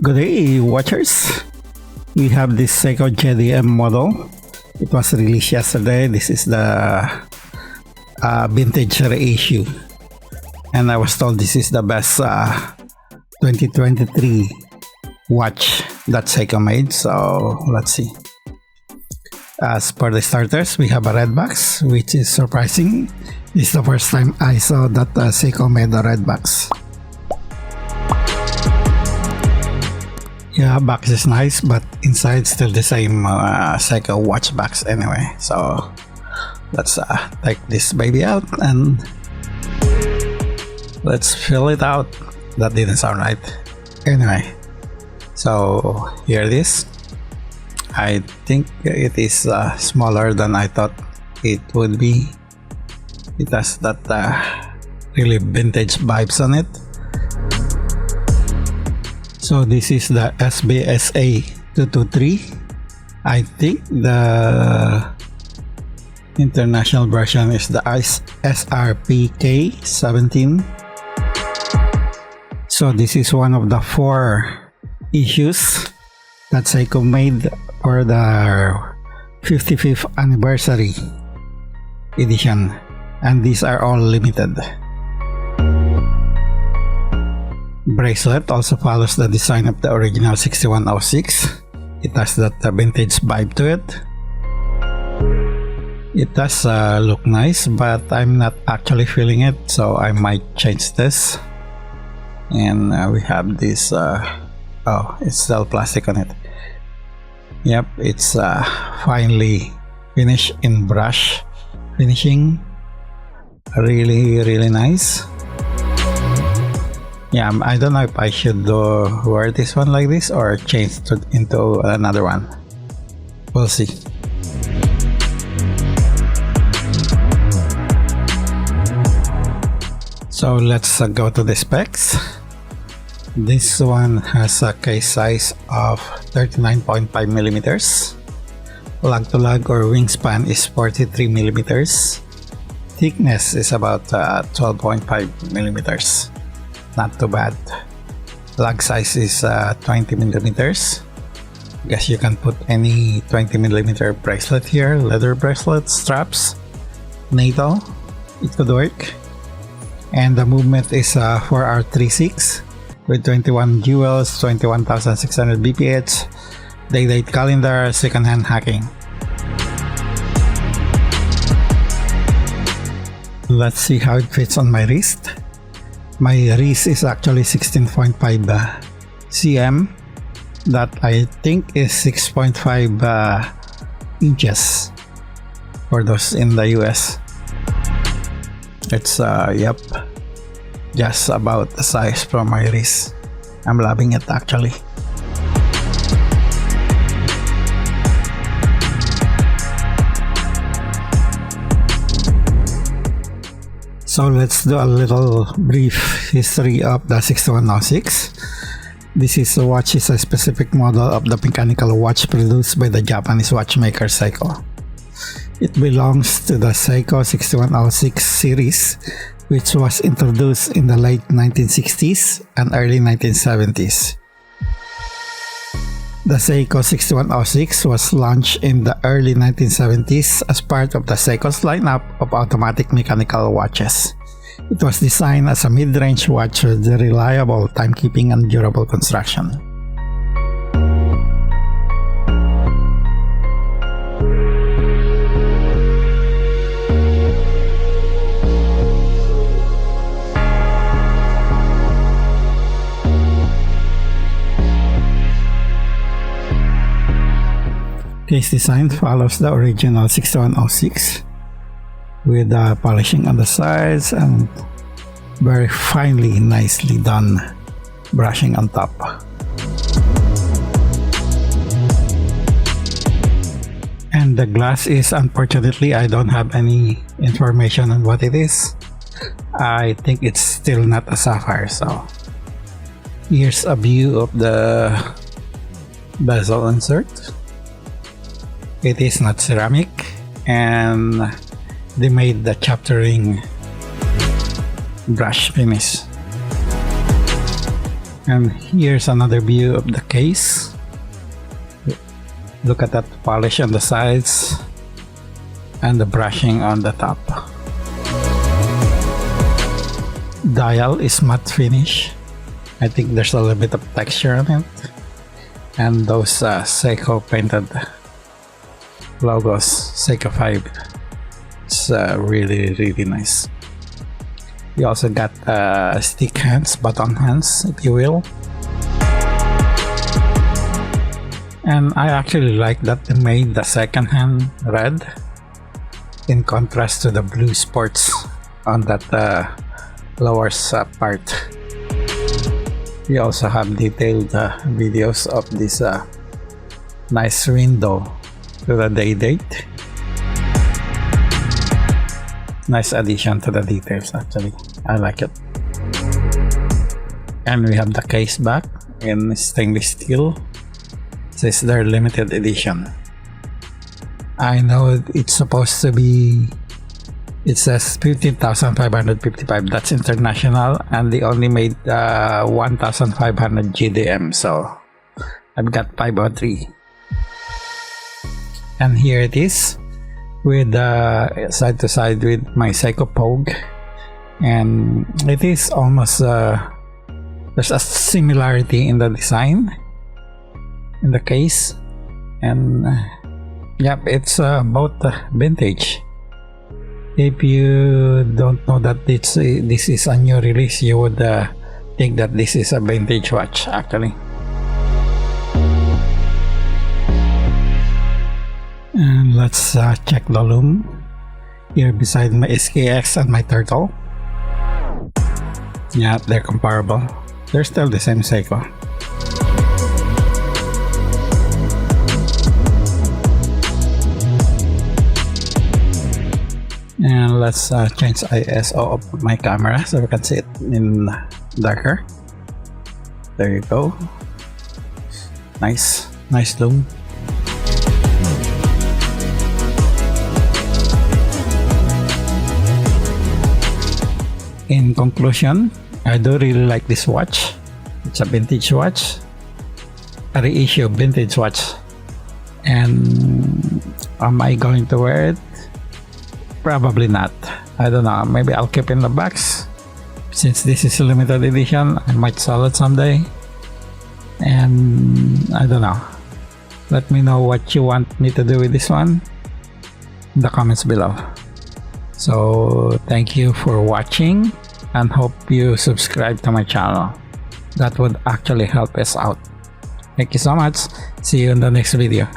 Good day, watchers. We have this Seiko JDM model. It was released yesterday. This is the vintage reissue, and I was told this is the best 2023 watch that Seiko made. So let's see. As per the starters, we have a red box, which is surprising. This is the first time I saw that Seiko made a red box. Yeah, box is nice, but inside still the same Seiko watch box anyway. So let's take this baby out and let's fill it out. That didn't sound right. Anyway, so here it is. I think it is smaller than I thought it would be. It has that really vintage vibes on it. So this is the SBSA223. I think the international version is the SRPK17. So this is one of the 4 issues that Seiko made for the 55th anniversary edition, and these are all limited. Bracelet also follows the design of the original 6106. It has that vintage vibe to it. It does look nice, but I'm not actually feeling it, so I might change this. And we have this oh, it's still plastic on it. Yep, it's finely finished in brush finishing. Really nice. Yeah, I don't know if I should wear this one like this or change it into another one. We'll see. So let's go to the specs. This one has a case size of 39.5 millimeters. Lug to lug or wingspan is 43 millimeters. Thickness is about 12.5 millimeters. Not too bad. Lug size is 20 millimeters. Guess you can put any 20 millimeter bracelet here. Leather bracelet, straps, NATO. It could work. And the movement is 4R36 with 21 jewels, 21,600 BPH, day-date calendar, second-hand hacking. Let's see how it fits on my wrist. My wrist is actually 16.5 cm. That I think is 6.5 inches for those in the US. It's yep, just about the size from my wrist. I'm loving it actually. So let's do a little brief history of the 6106. This is a watch is a specific model of the mechanical watch produced by the Japanese watchmaker Seiko. It belongs to the Seiko 6106 series, which was introduced in the late 1960s and early 1970s. The Seiko 6106 was launched in the early 1970s as part of the Seiko's lineup of automatic mechanical watches. It was designed as a mid-range watch with reliable timekeeping and durable construction. Case design follows the original 6106 with polishing on the sides and very finely, nicely done brushing on top. And the glass is, unfortunately, I don't have any information on what it is. I think it's still not a sapphire, so here's a view of the bezel insert. It is not ceramic, and they made the chapter ring brush finish. And here's another view of the case. Look at that polish on the sides and the brushing on the top. Dial is matte finish. I think there's a little bit of texture on it. And those Seiko painted logos, Seiko 5. It's really nice. You also got stick hands, button hands, if you will. And I actually like that they made the second hand red in contrast to the blue sports on that lower part. We also have detailed videos of this nice window to the day date. Nice addition to the details, actually. I like it. And we have the case back in stainless steel. It says they're limited edition. I know it's supposed to be, it says 15,555. That's international, and they only made 1,500 JDM, so I've got 503. And here it is, with side to side with my Seiko Pogue, and it is almost there's a similarity in the design in the case, and yep, it's both vintage. If you don't know that this is a new release, you would think that this is a vintage watch, actually. And let's check the lume here beside my SKX and my Turtle. Yeah, they're comparable. They're still the same Seiko. And let's change ISO of my camera so we can see it in darker. There you go. Nice lume. In conclusion, I do really like this watch. It's a vintage watch, a reissue vintage watch. And am I going to wear it? Probably not. I don't know. Maybe I'll keep it in the box. Since this is a limited edition, I might sell it someday. And I don't know. Let me know what you want me to do with this one in the comments below. So thank you for watching, and hope you subscribe to my channel. That would actually help us out. Thank you so much. See you in the next video.